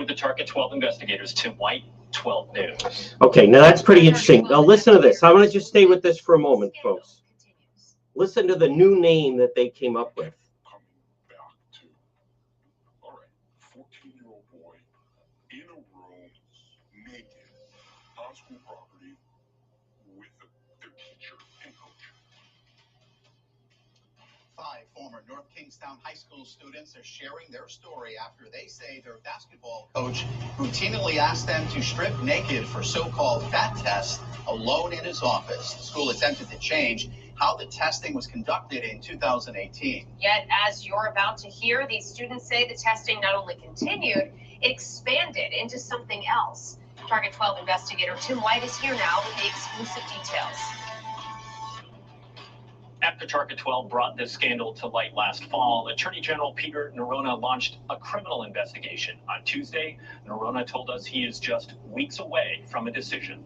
With the Target 12 investigators, Tim White, 12 News. Okay, now that's pretty interesting. Now listen to this. I want to just stay with this for a moment, folks. Listen to the new name that they came up with. Coming back to, all right, 14-year-old boy in a room, naked, on school property, with their teacher and coach. 5 former North Kingstown High School students are sharing their story after they say their basketball coach routinely asked them to strip naked for so-called fat tests alone in his office. The school attempted to change how the testing was conducted in 2018. Yet, as you're about to hear, these students say the testing not only continued, it expanded into something else. Target 12 investigator Tim White is here now with the exclusive details. After Target 12 brought this scandal to light last fall, Attorney General Peter Neronha launched a criminal investigation. On Tuesday, Neronha told us he is just weeks away from a decision.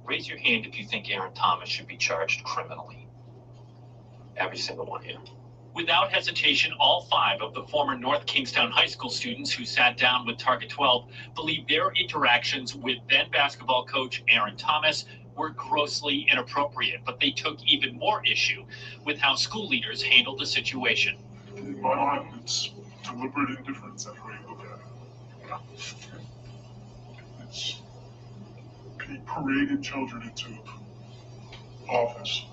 Raise your hand if you think Aaron Thomas should be charged criminally. Every single one here. Without hesitation, all 5 of the former North Kingstown High School students who sat down with Target 12 believe their interactions with then basketball coach Aaron Thomas were grossly inappropriate, but they took even more issue with how school leaders handled the situation. In my mind, it's deliberate indifference any way you look at it. It's he paraded children into office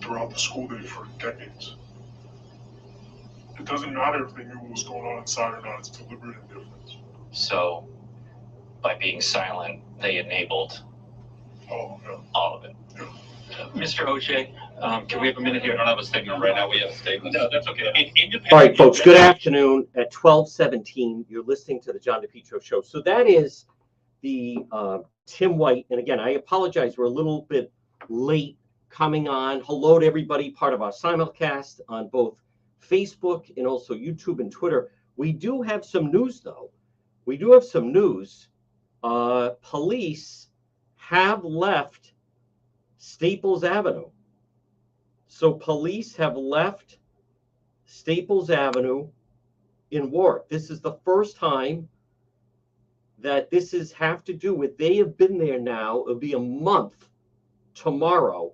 throughout the school day for decades. It doesn't matter if they knew what was going on inside or not, it's deliberate indifference. So, by being silent, they enabled Oh, yeah. all of it. Mr. O'Shea, can we have a minute here? I don't have a statement right now. We have a statement. No, that's okay. An independent- All right, folks, good afternoon. At 12:17, you're listening to the John DePietro Show. So that is the Tim White. And again, I apologize. We're a little bit late coming on. Hello to everybody, part of our simulcast on both Facebook and also YouTube and Twitter. We do have some news, though. We do have some news. Police have left Staples Avenue. So police have left Staples Avenue in Warwick. This is the first time that this is have to do with, they have been there now, it'll be a month tomorrow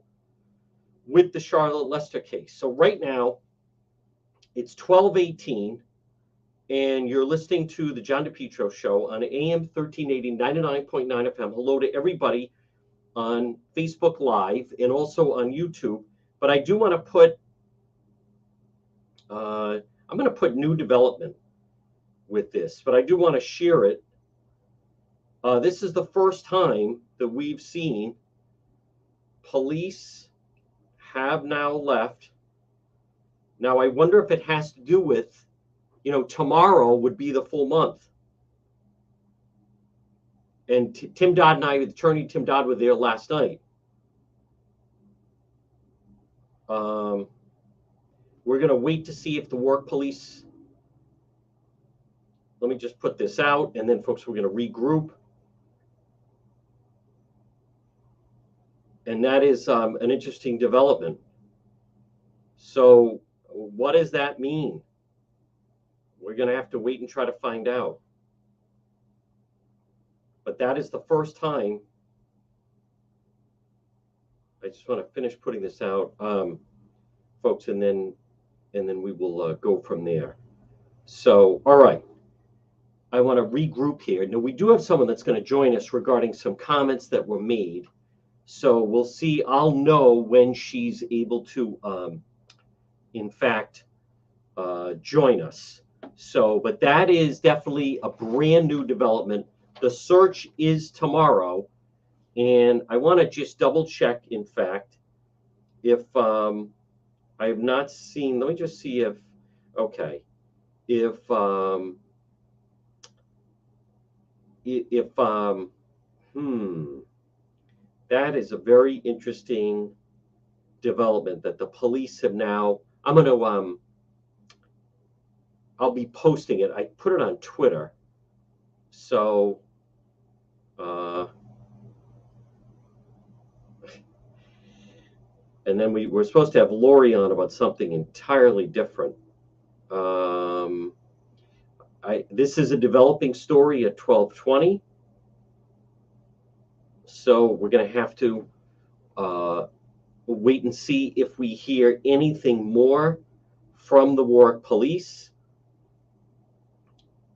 with the Charlotte Lester case. So right now, it's 12:18, and you're listening to the John DePietro Show on AM 1380, 99.9 FM. Hello to everybody on Facebook Live and also on YouTube. But I do want to put, I'm going to put new development with this, but I do want to share it. This is the first time that we've seen police have now left. Now, I wonder if it has to do with, tomorrow would be the full month. And Tim Dodd and I, attorney Tim Dodd, were there last night. We're going to wait to see if the Warwick police, let me just put this out, and then folks, we're going to regroup. And that is an interesting development. So what does that mean? We're going to have to wait and try to find out. But that is the first time. I just want to finish putting this out, folks, and then we will go from there. So, all right. I want to regroup here. Now, we do have someone that's going to join us regarding some comments that were made. So we'll see. I'll know when she's able to, in fact, join us. So, but that is definitely a brand new development. The search is tomorrow. And I want to just double check, in fact, if I have not seen, let me just see if, okay, if that is a very interesting development that the police have now, I'm going to, I'll be posting it. I put it on Twitter. So, and then we're supposed to have Lori on about something entirely different. This is a developing story at 12:20. So we're going to have to wait and see if we hear anything more from the Warwick Police.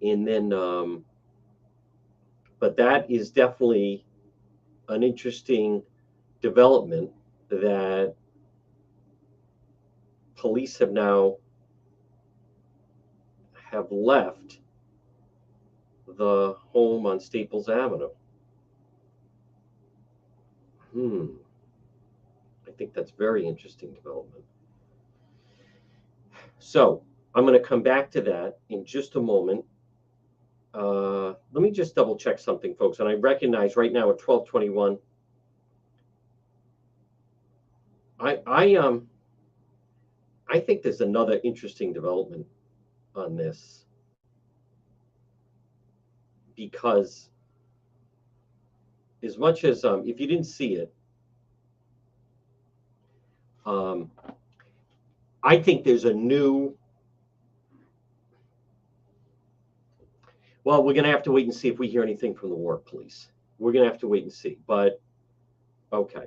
And then, but that is definitely an interesting development that police have left the home on Staples Avenue. I think that's very interesting development. So I'm going to come back to that in just a moment. Let me just double check something, folks. And I recognize right now at 12:21, I think there's another interesting development on this, because as much as if you didn't see it, I think there's a new. Well, we're going to have to wait and see if we hear anything from the Warwick Police. We're going to have to wait and see. But okay,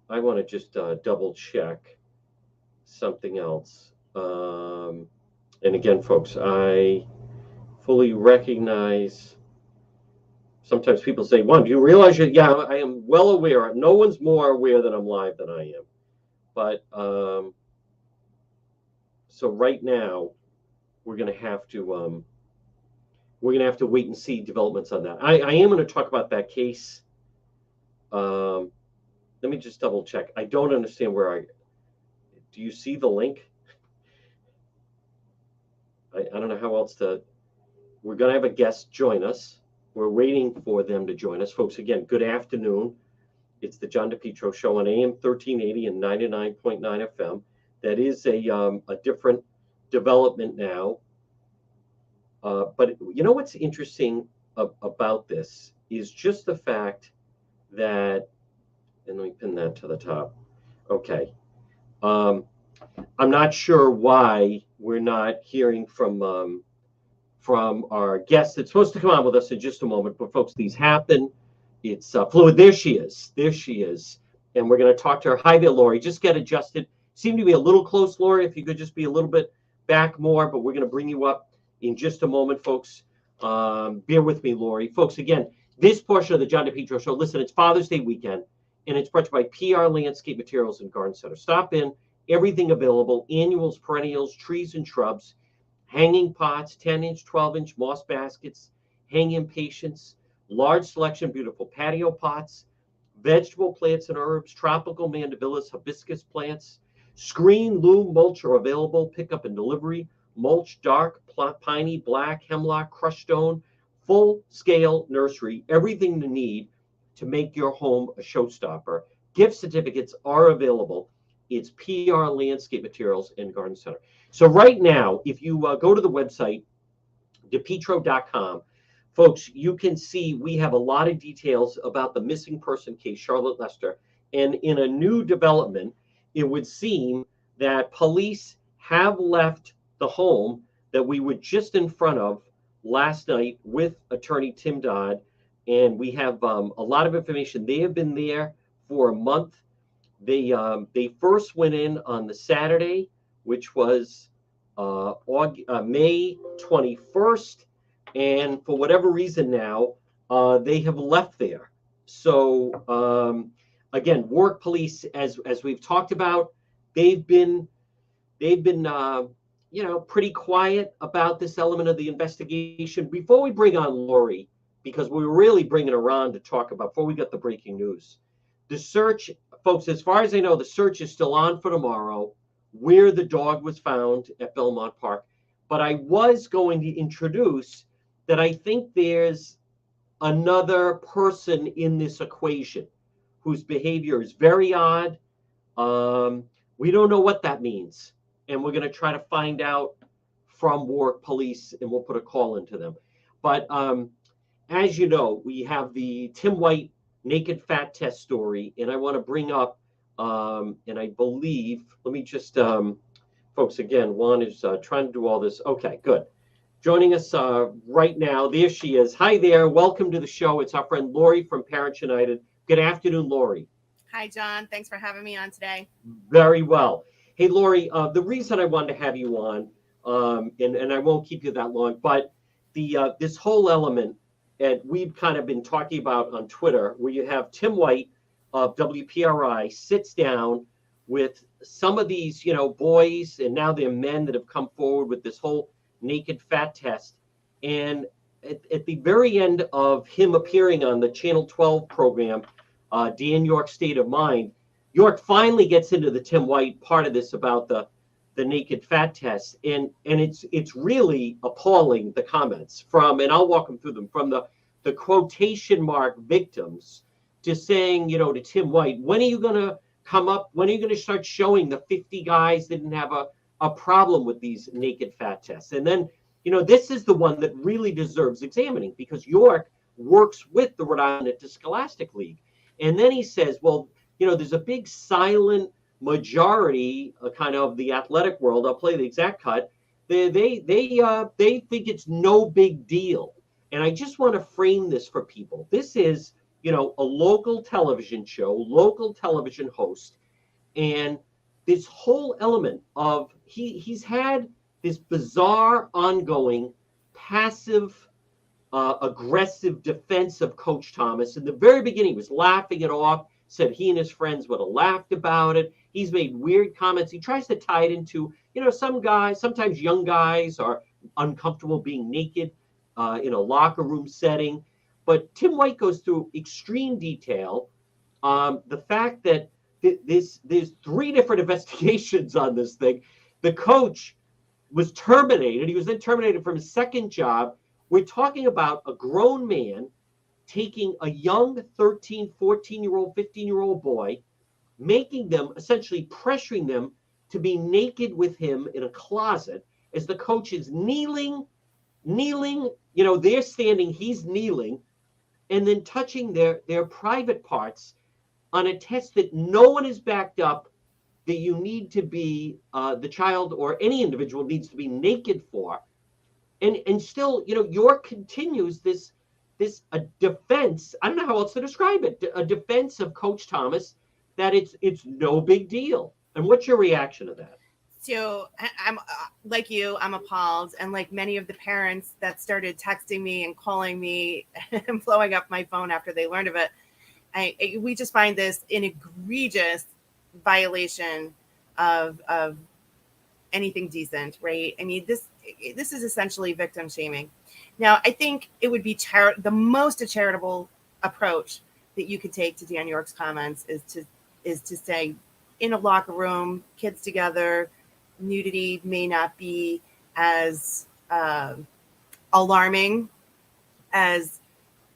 I want to just double check something else. And again, folks, I fully recognize. Sometimes people say, "Juan, do you realize you?" Yeah, I am well aware. No one's more aware that I'm live than I am. But so right now, we're going to have to wait and see developments on that. I am going to talk about that case. Let me just double check. I don't understand where do you see the link? I don't know how else to. We're going to have a guest join us. We're waiting for them to join us. Folks, again, good afternoon. It's the John DePetro Show on AM 1380 and 99.9 FM. That is a different development now. But you know what's interesting about this is just the fact that, and let me pin that to the top. Okay. I'm not sure why we're not hearing from our guest that's supposed to come on with us in just a moment. But folks, these happen. It's fluid. There she is. There she is. And we're going to talk to her. Hi there, Lori. Just get adjusted. Seem to be a little close, Lori. If you could just be a little bit back more, but we're going to bring you up in just a moment, folks. Bear with me, Lori. Folks, again, this portion of the John DePetro Show, listen, it's Father's Day weekend, and it's brought to you by PR Landscape Materials and Garden Center. Stop in. Everything available, annuals, perennials, trees and shrubs, hanging pots, 10-inch, 12-inch moss baskets, hanging patients, large selection, beautiful patio pots, vegetable plants and herbs, tropical mandevillas, hibiscus plants, screen, loom, mulch are available, pickup and delivery, mulch, dark, piney, black, hemlock, crushed stone, full-scale nursery, everything you need to make your home a showstopper. Gift certificates are available. It's PR Landscape Materials and Garden Center. So right now, if you go to the website, depetro.com, folks, you can see we have a lot of details about the missing person case, Charlotte Lester. And in a new development, it would seem that police have left the home that we were just in front of last night with attorney Tim Dodd. And we have a lot of information. They have been there for a month. They first went in on the Saturday, which was May 21st. And for whatever reason now, they have left there. So again, Warwick Police, as we've talked about, they've been pretty quiet about this element of the investigation. Before we bring on Lori, because we were really bringing her on to talk about, before we got the breaking news, the search, folks, as far as I know, the search is still on for tomorrow, where the dog was found at Belmont Park. But I was going to introduce that I think there's another person in this equation whose behavior is very odd. We don't know what that means. And we're going to try to find out from Warwick Police, and we'll put a call into them. But as you know, we have the Tim White naked fat test story, and I want to bring up, and I believe, let me just, folks, again, Juan is trying to do all this. Okay, good. Joining us right now, there she is. Hi there, welcome to the show. It's our friend Lori from Parents United. Good afternoon, Lori. Hi, John. Thanks for having me on today. Very well. Hey, Lori, the reason I wanted to have you on, and I won't keep you that long, but the this whole element, and we've kind of been talking about on Twitter, where you have Tim White of WPRI sits down with some of these, boys, and now they're men that have come forward with this whole naked fat test. And at the very end of him appearing on the Channel 12 program, Dan York's State of Mind, York finally gets into the Tim White part of this about the naked fat test, and it's really appalling, the comments from, and I'll walk them through them, from the quotation mark victims to saying, to Tim White, when are you going to come up? When are you going to start showing the 50 guys that didn't have a problem with these naked fat tests? And then, this is the one that really deserves examining, because York works with the Rhode Island Interscholastic League. And then he says, well, there's a big silent majority kind of the athletic world. I'll play the exact cut. They think it's no big deal. And I just want to frame this for people. This is, a local television show, local television host. And this whole element of he's had this bizarre, ongoing, passive, aggressive defense of Coach Thomas. In the very beginning, he was laughing it off, said he and his friends would have laughed about it. He's made weird comments. He tries to tie it into, some guys, sometimes young guys are uncomfortable being naked in a locker room setting. But Tim White goes through extreme detail. The fact that there's 3 different investigations on this thing. The coach was terminated. He was then terminated from his second job. We're talking about a grown man taking a young 13, 14-year-old, 15-year-old boy, making them, essentially pressuring them to be naked with him in a closet as the coach is kneeling, they're standing, he's kneeling, and then touching their private parts on a test that no one has backed up that you need to be, the child or any individual needs to be naked for. And still, York continues this a defense. I don't know how else to describe it. A defense of Coach Thomas that it's no big deal. And what's your reaction to that? So I'm like you, I'm appalled. And like many of the parents that started texting me and calling me and blowing up my phone after they learned of it, we just find this an egregious violation of anything decent, right? I mean, this is essentially victim shaming. Now, I think it would be the most charitable approach that you could take to Dan York's comments is to say, in a locker room, kids together, nudity may not be as alarming as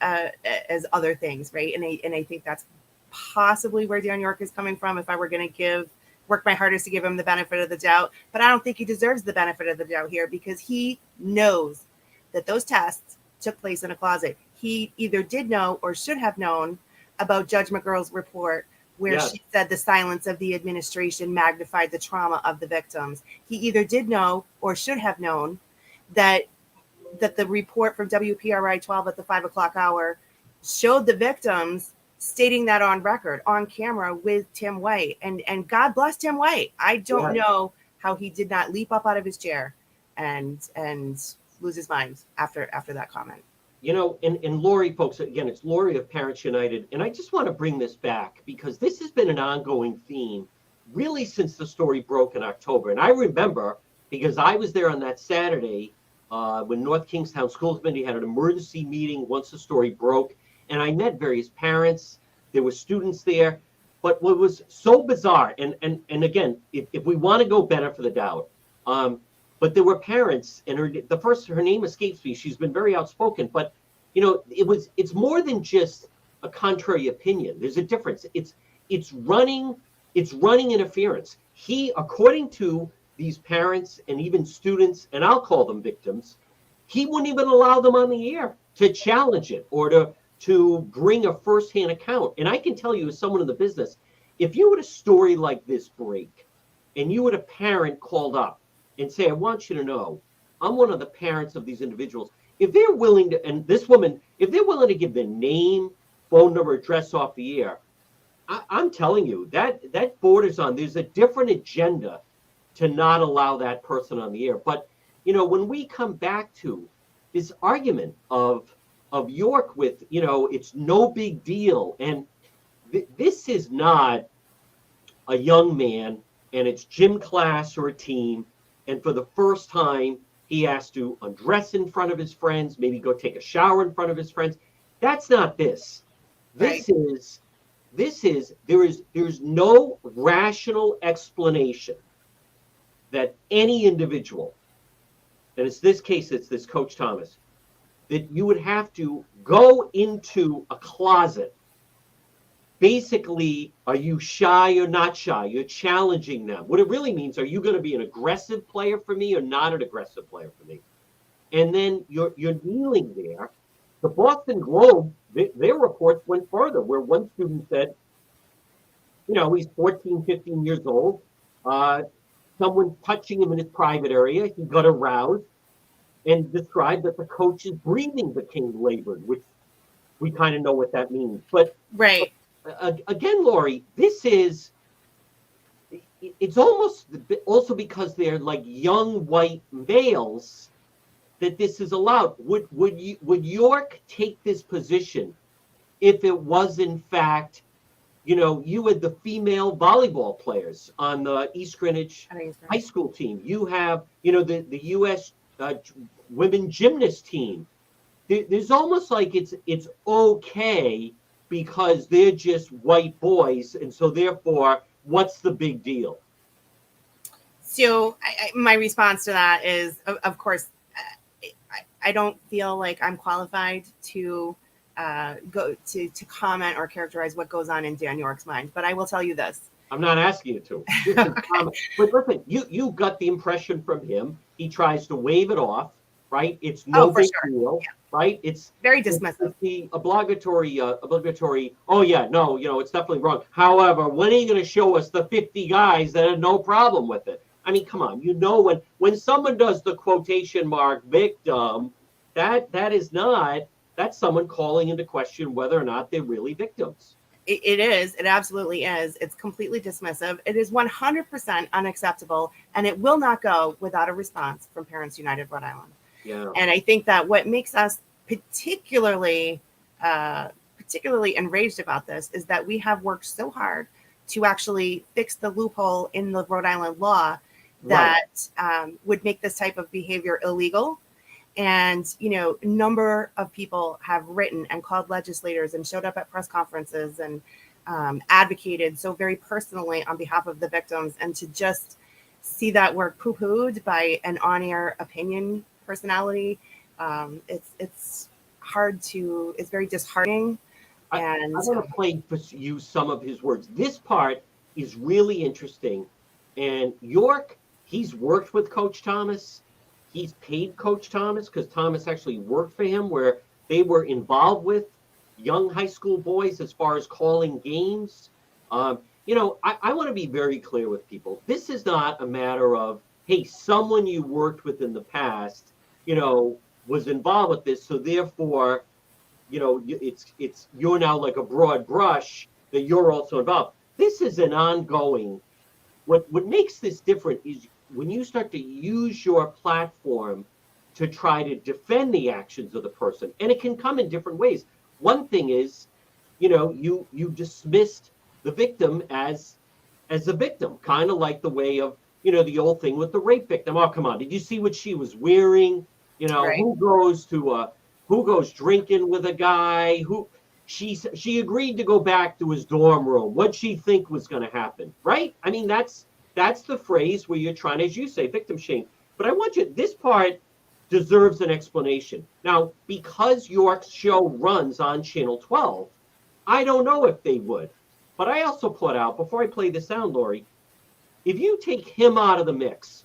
other things, right? And I think that's possibly where Dan York is coming from. If I were going to work my hardest to give him the benefit of the doubt, but I don't think he deserves the benefit of the doubt here, because he knows that those tests took place in a closet. He either did know or should have known about Judge McGurl's report, where she said the silence of the administration magnified the trauma of the victims. He either did know or should have known that the report from WPRI 12 at the 5 o'clock hour showed the victims stating that on record, on camera with Tim White. And God bless Tim White. I don't know how he did not leap up out of his chair and lose his mind after that comment. And Lori, folks, again, it's Lori of Parents United. And I just want to bring this back because this has been an ongoing theme really since the story broke in October. And I remember, because I was there on that Saturday when North Kingstown School Committee had an emergency meeting once the story broke. And I met various parents. There were students there. But what was so bizarre, and again, if we want to go benefit the doubt, but there were parents, and her name escapes me. She's been very outspoken, but it's more than just a contrary opinion. There's a difference. It's running interference. He, according to these parents and even students, and I'll call them victims, he wouldn't even allow them on the air to challenge it or to bring a firsthand account. And I can tell you, as someone in the business, if you had a story like this break and you had a parent called up and say, I want you to know I'm one of the parents of these individuals. If they're willing to, and this woman, if they're willing to give their name, phone number, address off the air, I'm telling you that borders on, there's a different agenda to not allow that person on the air. But when we come back to this argument of York with, it's no big deal, and this is not a young man, and it's gym class or a team, and for the first time he has to undress in front of his friends, maybe go take a shower in front of his friends. That's not this. There's no rational explanation that any individual, and it's this case, it's this Coach Thomas, that you would have to go into a closet. Basically, are you shy or not shy? You're challenging them. What it really means, are you going to be an aggressive player for me or not an aggressive player for me? And then you're kneeling there. The Boston Globe, their reports went further, where one student said, he's 14, 15 years old. Someone touching him in his private area, he got aroused and described that the coach's breathing became labored, which we kind of know what that means. But right. Again, Lori, it's almost also because they're like young white males that this is allowed. Would York take this position if it was in fact, you had the female volleyball players on the East Greenwich high school team. You have, the U.S. Women gymnast team. There's almost like it's okay because they're just white boys, and so therefore, what's the big deal? So my response to that is, of course, I don't feel like I'm qualified to go to comment or characterize what goes on in Dan York's mind, but I will tell you this. I'm not asking you to. But listen, you got the impression from him. He tries to wave it off, right? It's no big deal, right? It's very dismissive. It's the obligatory. Oh yeah, no, it's definitely wrong. However, when are you going to show us the 50 guys that had no problem with it? I mean, come on. When someone does the quotation mark victim, that's someone calling into question whether or not they're really victims. It is. It absolutely is. It's completely dismissive. It is 100% unacceptable, and it will not go without a response from Parents United Rhode Island. Yeah. And I think that what makes us particularly enraged about this is that we have worked so hard to actually fix the loophole in the Rhode Island law that would make this type of behavior illegal. And, a number of people have written and called legislators and showed up at press conferences and advocated so very personally on behalf of the victims. And to just see that work poo-pooed by an on-air opinion personality, it's very disheartening. And I want to play for you some of his words. This part is really interesting. And York, he's worked with Coach Thomas. He's paid Coach Thomas because Thomas actually worked for him, where they were involved with young high school boys as far as calling games. I want to be very clear with people. This is not a matter of, hey, someone you worked with in the past, was involved with this, so therefore, it's you're now like a broad brush that you're also involved. This is an ongoing. What makes this different is when you start to use your platform to try to defend the actions of the person, and it can come in different ways. One thing is, you dismissed the victim as a victim, kind of like the way of, the old thing with the rape victim. Oh, come on, did you see what she was wearing? Right. Who goes drinking with a guy? She agreed to go back to his dorm room. What'd she think was going to happen, right? I mean, that's the phrase where you're trying, as you say, victim shame. But I want you, this part deserves an explanation. Now, because York's show runs on Channel 12, I don't know if they would. But I also put out, before I play the sound, Lori, if you take him out of the mix,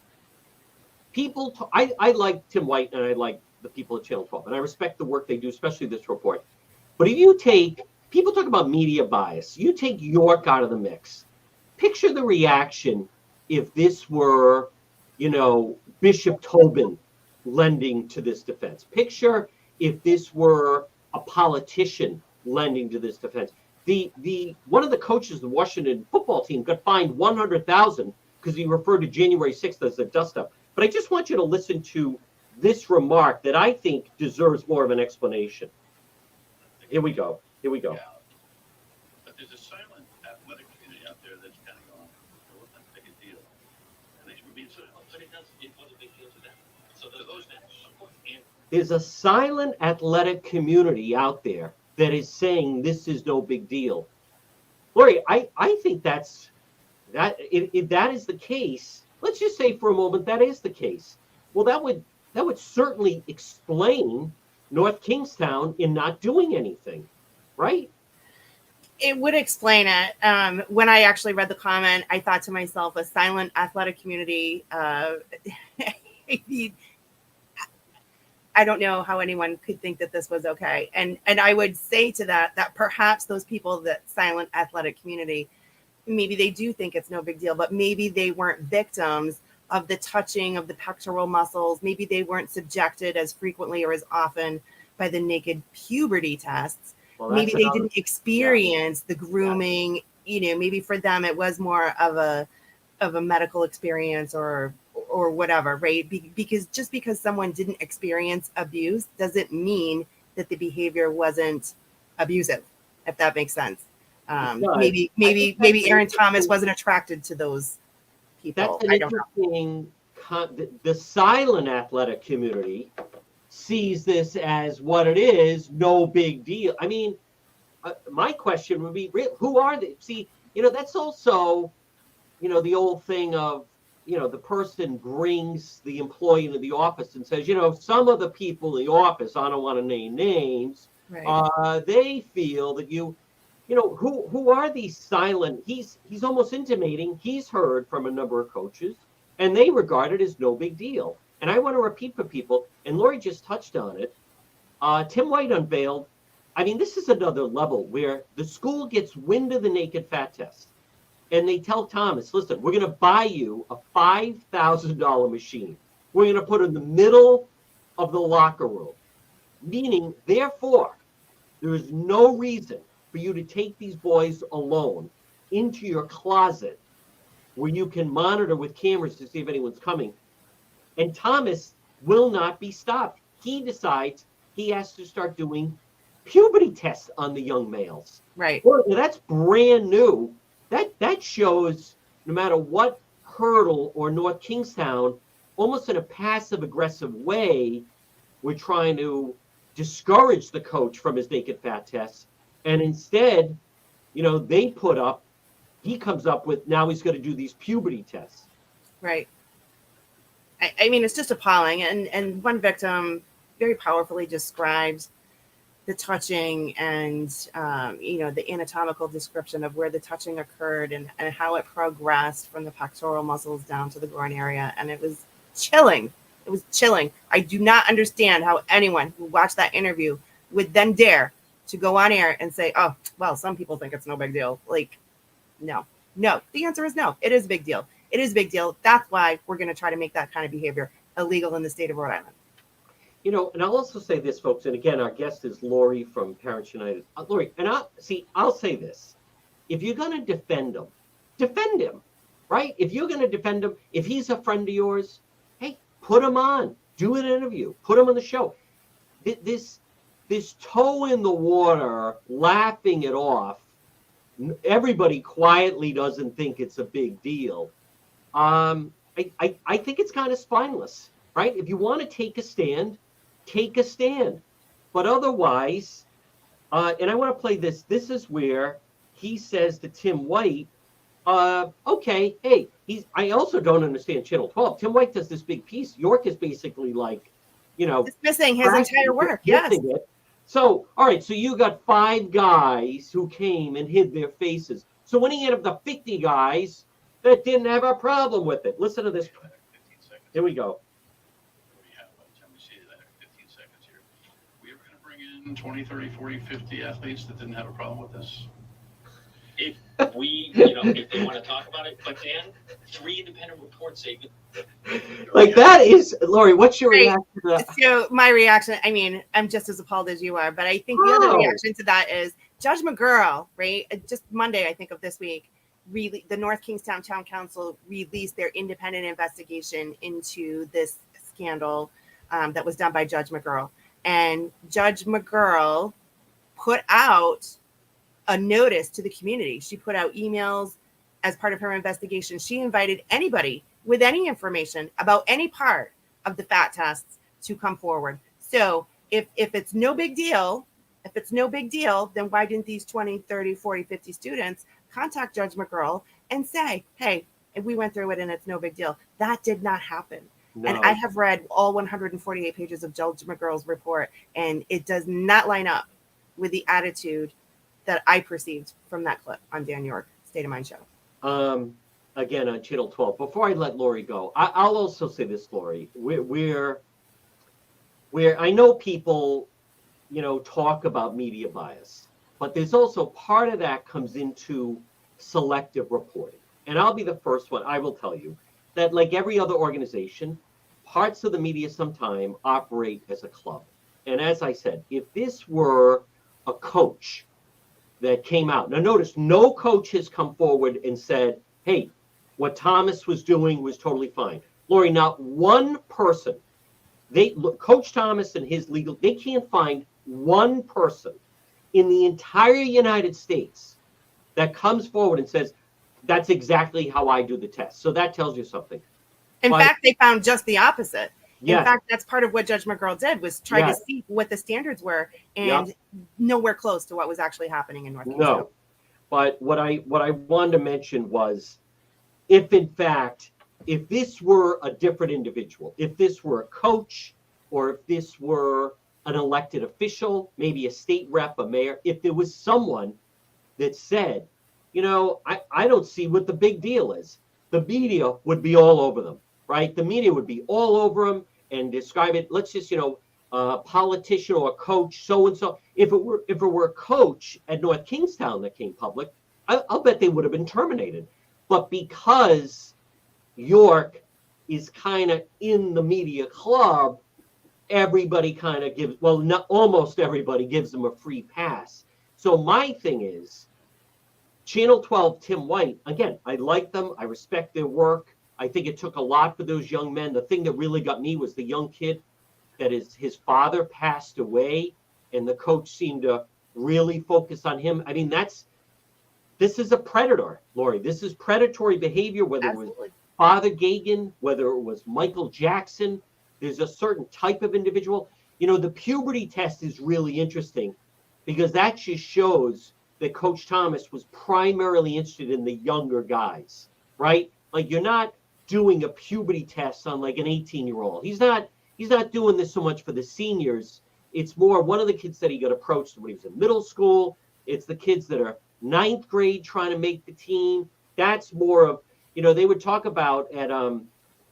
I like Tim White and I like the people at Channel 12, and I respect the work they do, especially this report. But if you people talk about media bias, you take York out of the mix. Picture the reaction if this were, Bishop Tobin lending to this defense. Picture if this were a politician lending to this defense. The one of the coaches of the Washington football team got fined $100,000 because he referred to January 6th as a dust-up. But I just want you to listen to this remark that I think deserves more of an explanation. Here we go. Here we go. Yeah. But there's a silent athletic community out there that's kind of going, it wasn't that big a deal. And they should be so, but it was a big deal to them. So to those now, of course, and There's a silent athletic community out there that is saying this is no big deal. Lori, I think that if that is the case, let's just say for a moment that is the case. Well, that would certainly explain North Kingstown in not doing anything, right? It would explain it. When I actually read the comment, I thought to myself, a silent athletic community. I don't know how anyone could think that this was okay. And I would say to that perhaps those people, that silent athletic community, maybe they do think it's no big deal, but maybe they weren't victims of the touching of the pectoral muscles. Maybe they weren't subjected as frequently or as often by the naked puberty tests. Well, Maybe they didn't experience the grooming. You know, maybe for them it was more of a medical experience or whatever, right? Because just because someone didn't experience abuse doesn't mean that the behavior wasn't abusive, if that makes sense. Maybe Aaron Thomas wasn't attracted to those people. That's an interesting. The silent athletic community sees this as what it is, no big deal. I mean, my question would be, who are they? See, that's also, the old thing of, the person brings the employee into the office and says, some of the people in the office, I don't want to name names, right. They feel that who are these silent? He's almost intimating he's heard from a number of coaches, and they regard it as no big deal. And I want to repeat for people, and Lori just touched on it. Tim White unveiled, this is another level where the school gets wind of the naked fat test. And they tell Thomas, listen, we're going to buy you a $5,000 machine. We're going to put it in the middle of the locker room. Meaning, therefore, there is no reason for you to take these boys alone into your closet where you can monitor with cameras to see if anyone's coming. And Thomas will not be stopped. He decides he has to start doing puberty tests on the young males. Right. Well, that's brand new. That shows no matter what hurdle or North Kingstown, almost in a passive aggressive way, we're trying to discourage the coach from his naked fat tests. And instead, he comes up with, now he's going to do these puberty tests. Right. It's just appalling. And one victim very powerfully described the touching and, the anatomical description of where the touching occurred and how it progressed from the pectoral muscles down to the groin area. And it was chilling. It was chilling. I do not understand how anyone who watched that interview would then dare to go on air and say, oh, well, some people think it's no big deal. Like, no. The answer is no. It is a big deal. It is a big deal. That's why we're going to try to make that kind of behavior illegal in the state of Rhode Island. And I'll also say this, folks, and again, our guest is Lori from Parents United. Lori, and I'll say this. If you're going to defend him, right? If you're going to defend him, if he's a friend of yours, hey, put him on. Do an interview. Put him on the show. This toe in the water, laughing it off, everybody quietly doesn't think it's a big deal. I think it's kind of spineless, right? If you want to take a stand, take a stand. But otherwise, and I want to play this. This is where he says to Tim White, okay, hey, I also don't understand Channel 12. Tim White does this big piece. York is basically like, dismissing his entire work. Yes. It. So, all right, so you got 5 guys who came and hid their faces. So when he ended up the 50 guys that didn't have a problem with it. Listen to this. 15 seconds. Here we go. What do we have by the time we see that? 15 seconds here. We ever going to bring in 20, 30, 40, 50 athletes that didn't have a problem with this? If they want to talk about it, but Dan, 3 independent reports say that Like that is, Lori, what's your Right. reaction to that? So my reaction, I mean, I'm just as appalled as you are, but I think the other Oh. reaction to that is Judge McGurl, right? Just Monday, I think of this week, really, the North Kingstown Town Council released their independent investigation into this scandal that was done by Judge McGurl. And Judge McGurl put out a notice to the community. She put out emails as part of her investigation. She invited anybody with any information about any part of the FAT tests to come forward. So if it's no big deal, then why didn't these 20, 30, 40, 50 students contact Judge McGurl and say, hey, we went through it and it's no big deal? That did not happen. No. And I have read all 148 pages of Judge McGurl's report, and it does not line up with the attitude that I perceived from that clip on Dan York State of Mind show. Again, on Channel 12. Before I let Lori go, I'll also say this, Lori. We're I know people, talk about media bias, but there's also part of that comes into selective reporting. And I'll be the first one. I will tell you that, like every other organization, parts of the media sometimes operate as a club. And as I said, if this were a coach that came out, now notice no coach has come forward and said, hey, what Thomas was doing was totally fine. Lori, not one person, Coach Thomas and his legal, they can't find one person in the entire United States that comes forward and says, that's exactly how I do the test. So that tells you something. In fact, they found just the opposite. Yeah. In fact, that's part of what Judge McGurl did, was try to see what the standards were, and nowhere close to what was actually happening in North Kingstown. No. But what I wanted to mention was, if in fact, if this were a different individual, if this were a coach, or if this were an elected official, maybe a state rep, a mayor, if there was someone that said, I don't see what the big deal is, the media would be all over them, right? The media would be all over them and describe it. Let's just, a politician or a coach, so-and-so. If it were a coach at North Kingstown that came public, I'll bet they would have been terminated. But because York is kind of in the media club, everybody kind of gives, well, not almost everybody gives them a free pass. So my thing is, Channel 12, Tim White, again, I like them. I respect their work. I think it took a lot for those young men. The thing that really got me was the young kid that his father passed away, and the coach seemed to really focus on him. I mean, this is a predator, Lori. This is predatory behavior, whether Absolutely. It was Father Gagan, whether it was Michael Jackson. There's a certain type of individual. The puberty test is really interesting because that just shows that Coach Thomas was primarily interested in the younger guys, right? Like, you're not doing a puberty test on like an 18-year-old. He's not doing this so much for the seniors. It's more, one of the kids said he got approached when he was in middle school. It's the kids that are ninth grade trying to make the team. That's more of, they would talk about at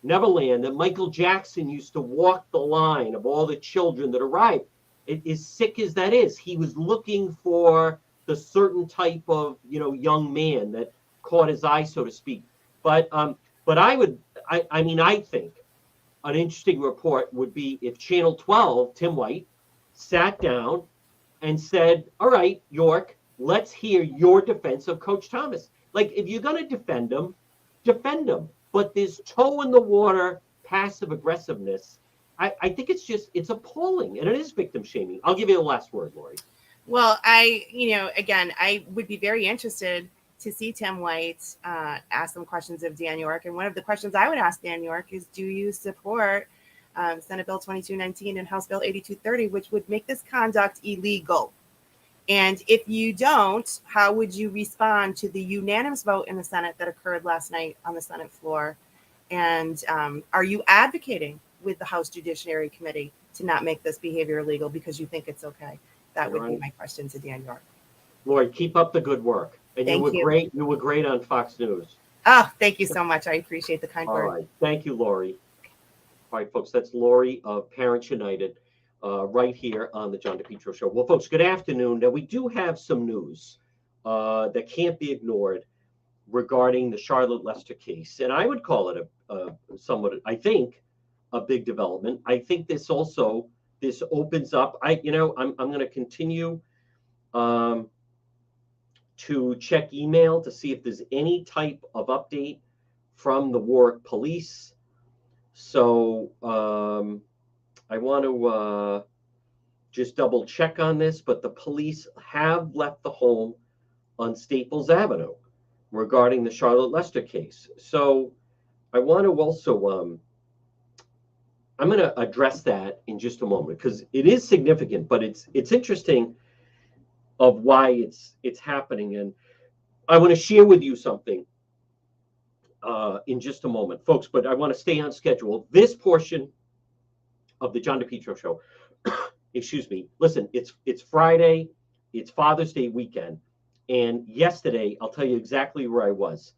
Neverland that Michael Jackson used to walk the line of all the children that arrived. As sick as that is, he was looking for the certain type of, young man that caught his eye, so to speak. But I think an interesting report would be if Channel 12, Tim White, sat down and said, all right, York, let's hear your defense of Coach Thomas. Like, if you're going to defend him, defend him. But this toe in the water, passive aggressiveness, I think it's appalling, and it is victim shaming. I'll give you the last word, Lori. Well, I would be very interested to see Tim White ask some questions of Dan York. And one of the questions I would ask Dan York is, do you support Senate Bill 2219 and House Bill 8230, which would make this conduct illegal? And if you don't, how would you respond to the unanimous vote in the Senate that occurred last night on the Senate floor? And are you advocating with the House Judiciary Committee to not make this behavior illegal because you think it's okay? That would be my question to Dan York. Lori, keep up the good work. And Thank you. Great. You were great on Fox News. Oh, thank you so much. I appreciate the kind All words. right. Thank you, Lori. All right, folks, that's Lori of Parents United right here on the John DePietro Show. Well, folks, good afternoon. Now, we do have some news that can't be ignored. regarding the Charlotte Lester case. And I would call it a somewhat, I think, a big development. I think this opens up. I'm going to continue to check email to see if there's any type of update from the Warwick police. So I want to just double check on this, but the police have left the home on Staples Avenue regarding the Charlotte Lester case. So I want to also, I'm going to address that in just a moment because it is significant, but it's interesting of why it's happening. And I want to share with you something in just a moment, folks, but I want to stay on schedule. This portion of the John DePetro show, excuse me, listen, it's Friday, it's Father's Day weekend. And yesterday, I'll tell you exactly where I was.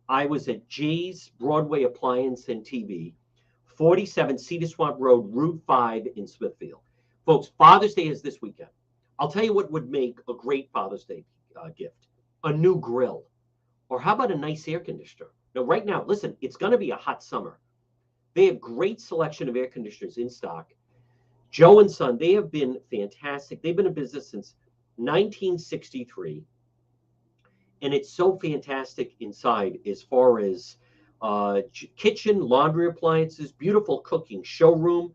I was at Jay's Broadway Appliance and TV, 47 Cedar Swamp Road, Route 5 in Smithfield. Folks, Father's Day is this weekend. I'll tell you what would make a great Father's Day gift. A new grill. Or how about a nice air conditioner? Now, right now, listen, it's going to be a hot summer. They have great selection of air conditioners in stock. Joe & Son, they have been fantastic. They've been in business since 1963. And it's so fantastic inside as far as kitchen, laundry appliances, beautiful cooking showroom.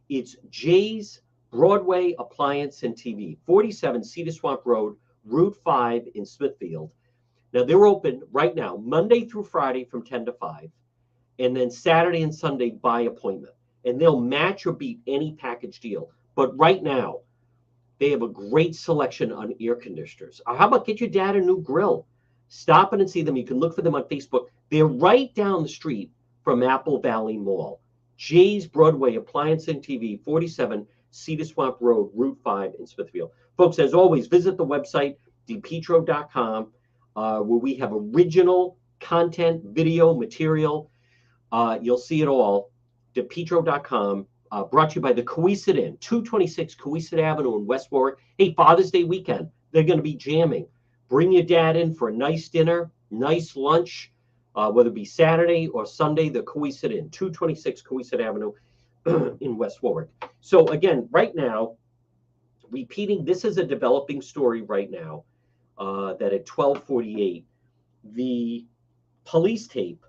It's Jay's Broadway Appliance and TV, 47 Cedar Swamp Road, Route 5 in Smithfield. Now, they're open right now, Monday through Friday from 10 to 5, and then Saturday and Sunday by appointment. And they'll match or beat any package deal. But right now, they have a great selection on air conditioners. How about get your dad a new grill? Stop in and see them. You can look for them on Facebook. They're right down the street from Apple Valley Mall. Jay's Broadway Appliance and TV, 47 Cedar Swamp Road, Route 5 in Smithfield. Folks, as always, visit the website, depetro.com, where we have original content, video, material. You'll see it all. depetro.com, brought to you by the Coesit Inn, 226 Coesit Avenue in West Warwick. Hey, Father's Day weekend, they're going to be jamming. Bring your dad in for a nice dinner, nice lunch, whether it be Saturday or Sunday, the Coesit Inn, 226 Coesit Avenue in West Warwick. So again, right now, repeating, this is a developing story right now, that at 12:48, the police tape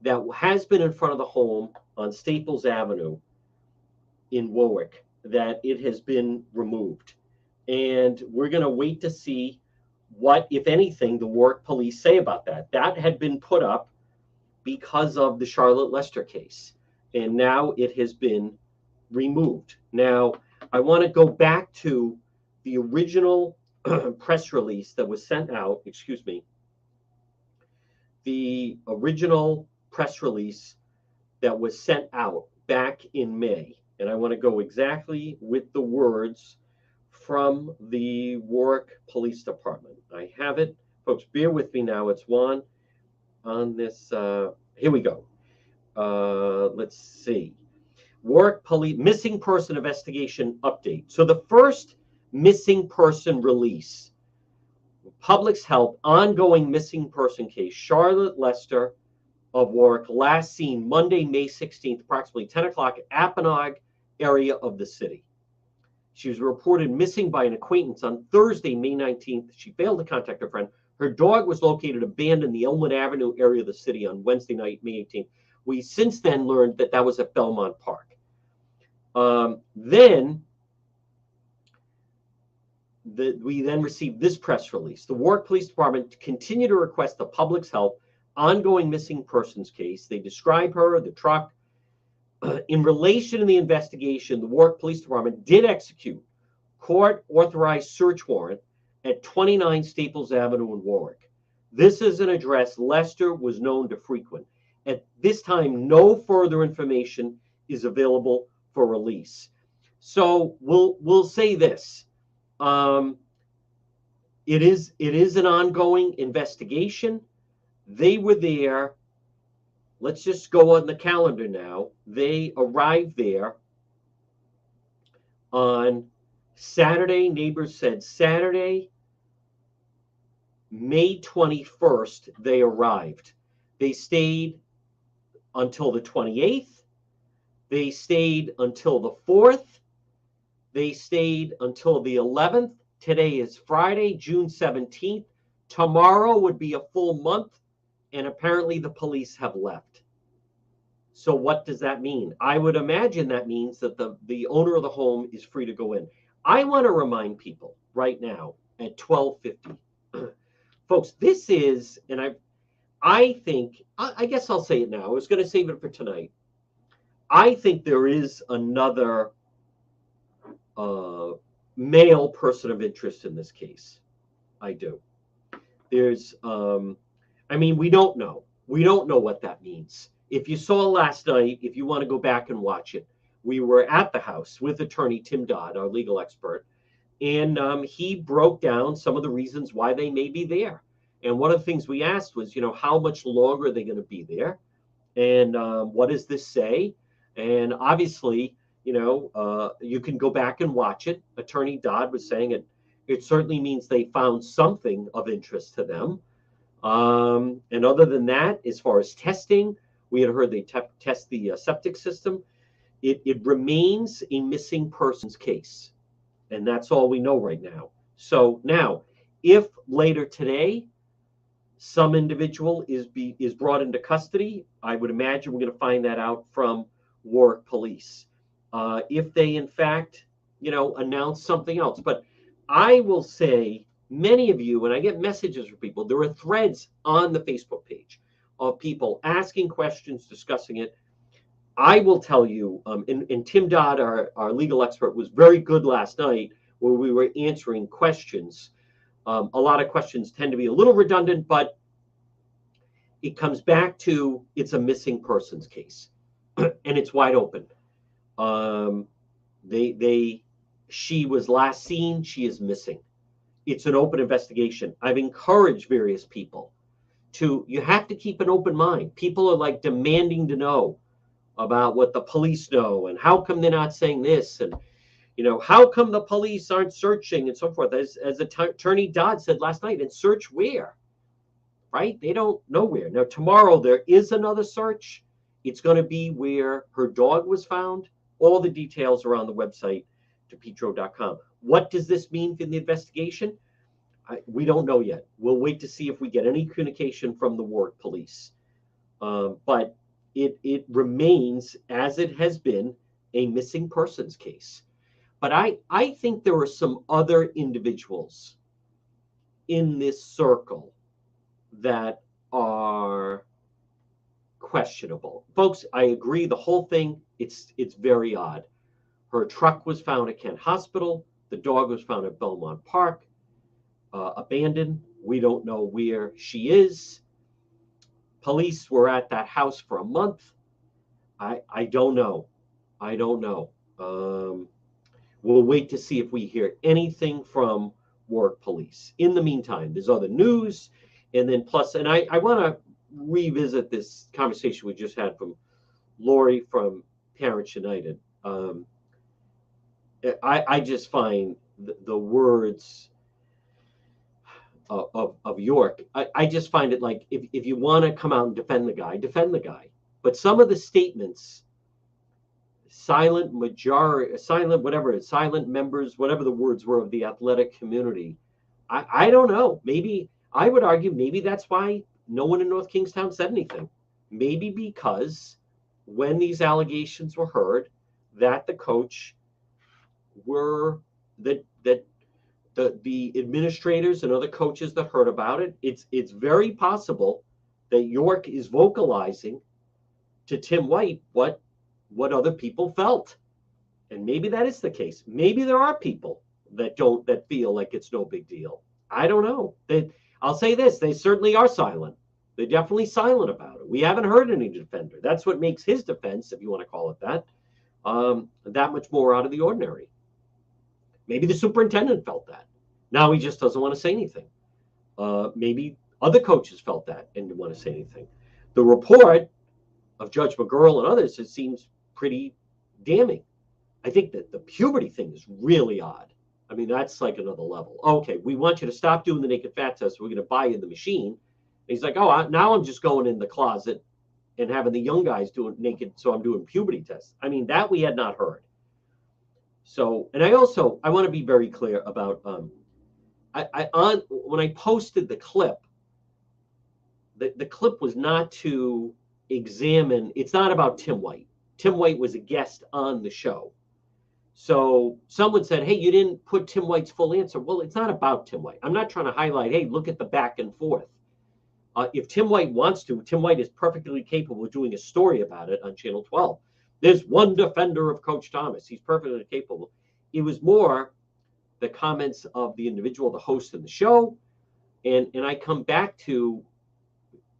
that has been in front of the home on Staples Avenue in Warwick, that it has been removed. And we're going to wait to see what, if anything, the Warwick police say about that. That had been put up because of the Charlotte Lester case, and now it has been removed. Now, I want to go back to the original press release that was sent out, the original press release that was sent out back in May. And I want to go exactly with the words from the Warwick Police Department. I have it. Folks, bear with me now. It's one on this. Here we go. Let's see. Warwick Police Missing Person Investigation Update. So the first missing person release, Public's Help, ongoing missing person case, Charlotte Lester of Warwick, last seen Monday, May 16th, approximately 10 o'clock, Apponaug area of the city. She was reported missing by an acquaintance on Thursday, May 19th. She failed to contact her friend. Her dog was located abandoned in the Elmwood Avenue area of the city on Wednesday night, May 18th. We since then learned that that was at Belmont Park. We then received this press release. The Warwick Police Department continue to request the public's help, ongoing missing persons case. They describe her, the truck. In relation to the investigation, the Warwick Police Department did execute court-authorized search warrant at 29 Staples Avenue in Warwick. This is an address Lester was known to frequent. At this time, no further information is available for release. So we'll say this. It is an ongoing investigation. They were there. Let's just go on the calendar now. They arrived there on Saturday. Neighbors said Saturday, May 21st, they arrived. They stayed until the 28th. They stayed until the 4th. They stayed until the 11th. Today is Friday, June 17th. Tomorrow would be a full month, and apparently the police have left. So what does that mean? I would imagine that means that the owner of the home is free to go in. I want to remind people right now at 12:50, folks, this is, and I think, I guess I'll say it now. I was going to save it for tonight. I think there is another male person of interest in this case. I do. There's, I mean, we don't know. We don't know what that means. If you saw last night, if you want to go back and watch it, we were at the house with attorney Tim Dodd, our legal expert, and he broke down some of the reasons why they may be there. And one of the things we asked was, how much longer are they going to be there? And what does this say? And obviously, you can go back and watch it. Attorney Dodd was saying it certainly means they found something of interest to them. And other than that, as far as testing, we had heard they test the septic system. It remains a missing persons case. And that's all we know right now. So now, if later today, some individual is brought into custody, I would imagine we're going to find that out from Warwick Police. If they, in fact, announce something else. But I will say, many of you, and I get messages from people, there are threads on the Facebook page of people asking questions, discussing it. I will tell you, and Tim Dodd, our legal expert, was very good last night where we were answering questions. A lot of questions tend to be a little redundant, but it comes back to it's a missing persons case, and it's wide open. She was last seen. She is missing. It's an open investigation. I've encouraged various people you have to keep an open mind. People are like demanding to know about what the police know and how come they're not saying this and how come the police aren't searching and so forth. As attorney Dodd said last night, and search where, right? They don't know where. Now tomorrow there is another search. It's going to be where her dog was found. All the details are on the website, depetro.com. What does this mean for the investigation? We don't know yet. We'll wait to see if we get any communication from the Warwick Police. But it remains, as it has been, a missing persons case. But I think there are some other individuals in this circle that are questionable. Folks, I agree. The whole thing, it's very odd. Her truck was found at Kent Hospital. The dog was found at Belmont Park, abandoned. We don't know where she is. Police were at that house for a month. I don't know. I don't know. We'll wait to see if we hear anything from Warwick Police. In the meantime, there's other news. And then plus, and I want to revisit this conversation we just had from Lori from Parents United. I just find the words of York, I just find it like if you want to come out and defend the guy, defend the guy. But some of the statements, silent majority, silent whatever, silent members, whatever the words were of the athletic community, I don't know. Maybe I would argue maybe that's why no one in North Kingstown said anything. Maybe because when these allegations were heard, that the coach were that the administrators and other coaches that heard about it, it's very possible that York is vocalizing to Tim White what other people felt. And maybe that is the case. Maybe there are people that feel like it's no big deal. I don't know. I'll say this, they certainly are silent. They're definitely silent about it. We haven't heard any defender. That's what makes his defense, if you want to call it that much more out of the ordinary. Maybe the superintendent felt that. Now he just doesn't want to say anything. Maybe other coaches felt that and didn't want to say anything. The report of Judge McGurl and others, it seems pretty damning. I think that the puberty thing is really odd. I mean, that's like another level. Okay, we want you to stop doing the naked fat test. We're going to buy you the machine. And he's like, oh, now I'm just going in the closet and having the young guys do it naked. So I'm doing puberty tests. I mean, that we had not heard. So, and I want to be very clear about, when I posted the clip, the clip was not to examine, it's not about Tim White. Tim White was a guest on the show. So someone said, hey, you didn't put Tim White's full answer. Well, it's not about Tim White. I'm not trying to highlight, hey, look at the back and forth. If Tim White wants to, Tim White is perfectly capable of doing a story about it on Channel 12. There's one defender of Coach Thomas. He's perfectly capable. It was more the comments of the individual, the host of the show. And I come back to,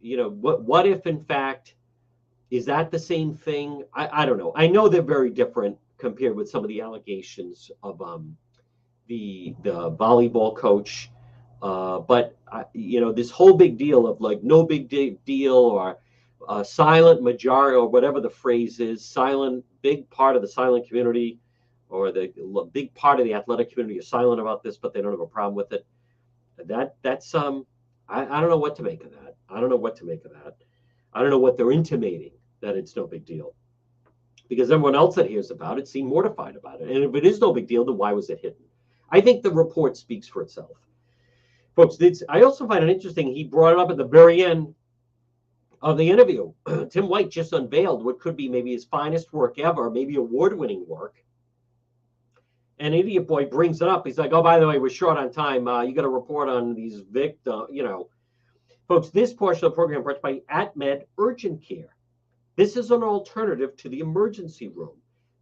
what if, in fact, is that the same thing? I don't know. I know they're very different compared with some of the allegations of the volleyball coach. But this whole big deal of like no big deal or silent majority or whatever the phrase is, silent, big part of the silent community or the big part of the athletic community is silent about this, but they don't have a problem with it. That's I don't know what to make of that. I don't know what to make of that. I don't know what they're intimating, that it's no big deal. Because everyone else that hears about it seemed mortified about it. And if it is no big deal, then why was it hidden? I think the report speaks for itself. Folks, I also find it interesting, he brought it up at the very end of the interview. Tim White just unveiled what could be maybe his finest work ever, maybe award-winning work. And Idiot Boy brings it up. He's like, oh, by the way, we're short on time. You got to report on these victims, Folks, this portion of the program brought by AtMed Urgent Care. This is an alternative to the emergency room.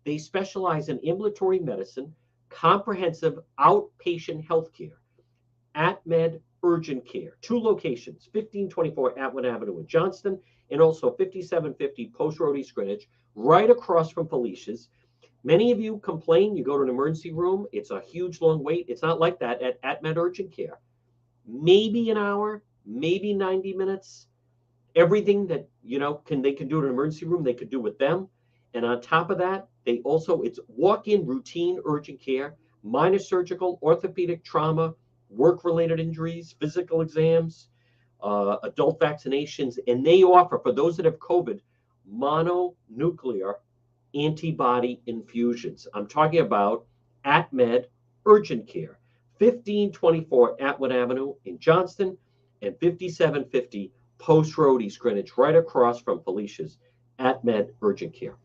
They specialize in ambulatory medicine, comprehensive outpatient health care. AtMed Urgent Care, 2 locations, 1524 Atwood Avenue in Johnston, and also 5750 Post Road East Greenwich, right across from Felicia's. Many of you complain, you go to an emergency room, it's a huge long wait. It's not like that at AtMed Urgent Care. Maybe an hour, maybe 90 minutes. Everything that, they can do in an emergency room, they could do with them. And on top of that, it's walk-in routine urgent care, minor surgical, orthopedic trauma, work-related injuries, physical exams, adult vaccinations, and they offer, for those that have COVID, mononuclear antibody infusions. I'm talking about AtMed Urgent Care, 1524 Atwood Avenue in Johnston, and 5750 Post Road East Greenwich, right across from Felicia's. AtMed Urgent Care.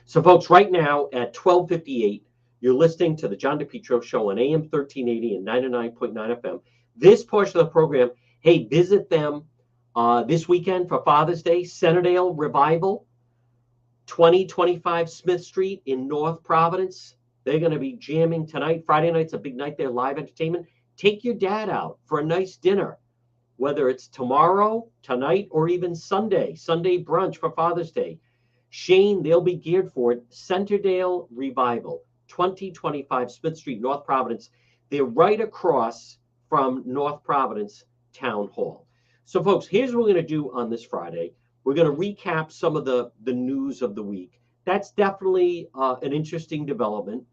So, folks, right now at 12:58, you're listening to the John DePetro Show on AM 1380 and 99.9 FM. This portion of the program, hey, visit them this weekend for Father's Day, Centerdale Revival, 2025 Smith Street in North Providence. They're going to be jamming tonight. Friday night's a big night there, live entertainment. Take your dad out for a nice dinner, whether it's tomorrow, tonight, or even Sunday brunch for Father's Day. Shane, they'll be geared for it. Centerdale Revival, 2025 Smith Street, North Providence. They're right across from North Providence Town Hall. So, folks, here's what we're going to do on this Friday. We're going to recap some of the news of the week. That's definitely an interesting development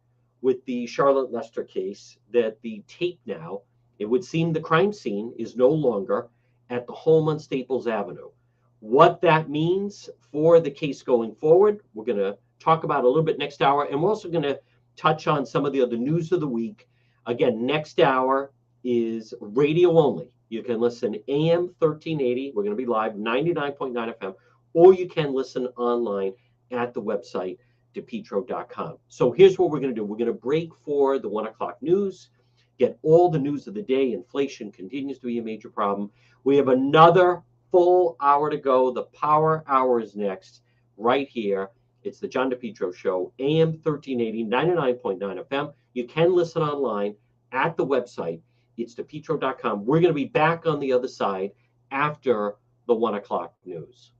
with the Charlotte Lester case, that the tape now, it would seem the crime scene is no longer at the home on Staples Avenue. What that means for the case going forward, we're going to talk about a little bit next hour. And we're also going to touch on some of the other news of the week. Again, next hour is radio only. You can listen AM 1380. We're going to be live, 99.9 FM. Or you can listen online at the website, depetro.com. So here's what we're going to do. We're going to break for the 1 o'clock news. Get all the news of the day. Inflation continues to be a major problem. We have another full hour to go. The Power Hour is next, right here. It's the John DePetro Show, AM 1380, 99.9 FM. You can listen online at the website. It's depetro.com. We're going to be back on the other side after the 1 o'clock news.